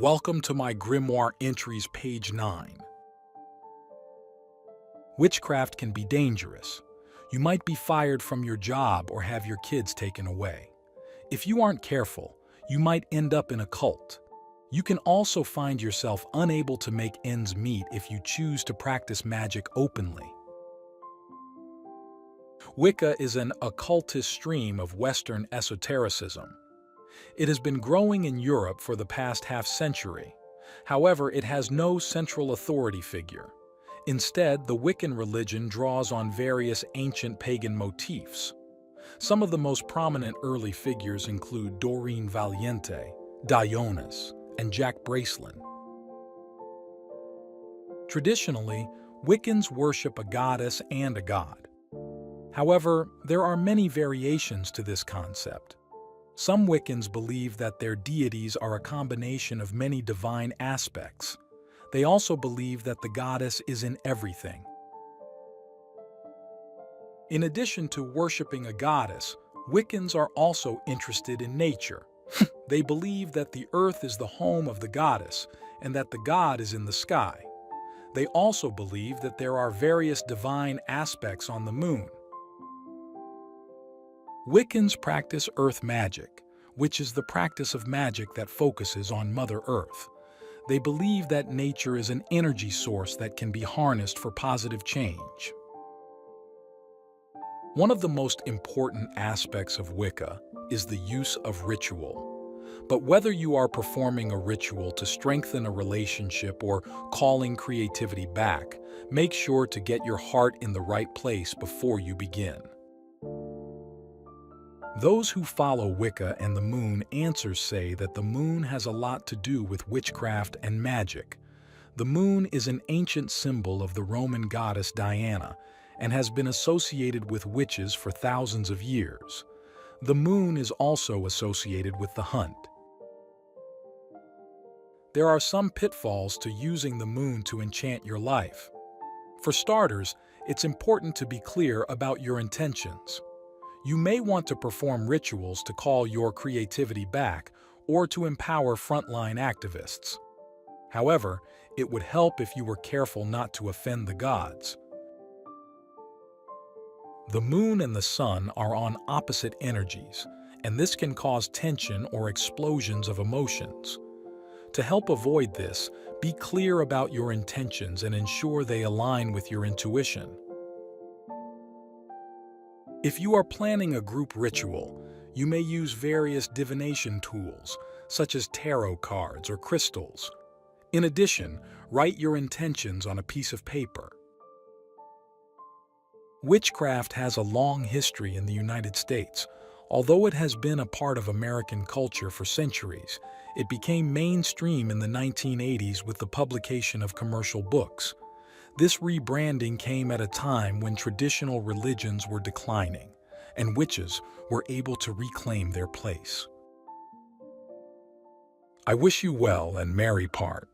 Welcome to my Grimoire entries, page 9. Witchcraft can be dangerous. You might be fired from your job or have your kids taken away. If you aren't careful, you might end up in a cult. You can also find yourself unable to make ends meet if you choose to practice magic openly. Wicca is an occultist stream of Western esotericism. It has been growing in Europe for the past half-century. However, it has no central authority figure. Instead, the Wiccan religion draws on various ancient pagan motifs. Some of the most prominent early figures include Doreen Valiente, Dionys, and Jack Bracelin. Traditionally, Wiccans worship a goddess and a god. However, there are many variations to this concept. Some Wiccans believe that their deities are a combination of many divine aspects. They also believe that the goddess is in everything. In addition to worshiping a goddess, Wiccans are also interested in nature. They believe that the earth is the home of the goddess and that the god is in the sky. They also believe that there are various divine aspects on the moon. Wiccans practice earth magic, which is the practice of magic that focuses on Mother Earth. They believe that nature is an energy source that can be harnessed for positive change. One of the most important aspects of Wicca is the use of ritual. But whether you are performing a ritual to strengthen a relationship or calling creativity back, make sure to get your heart in the right place before you begin. Those who follow Wicca and the moon answers say that the moon has a lot to do with witchcraft and magic. The moon is an ancient symbol of the Roman goddess Diana and has been associated with witches for thousands of years. The moon is also associated with the hunt. There are some pitfalls to using the moon to enchant your life. For starters, it's important to be clear about your intentions. You may want to perform rituals to call your creativity back or to empower frontline activists. However, it would help if you were careful not to offend the gods. The moon and the sun are on opposite energies, and this can cause tension or explosions of emotions. To help avoid this, be clear about your intentions and ensure they align with your intuition. If you are planning a group ritual, you may use various divination tools, such as tarot cards or crystals. In addition, write your intentions on a piece of paper. Witchcraft has a long history in the United States. Although it has been a part of American culture for centuries, it became mainstream in the 1980s with the publication of commercial books. This rebranding came at a time when traditional religions were declining, and witches were able to reclaim their place. I wish you well and merry part.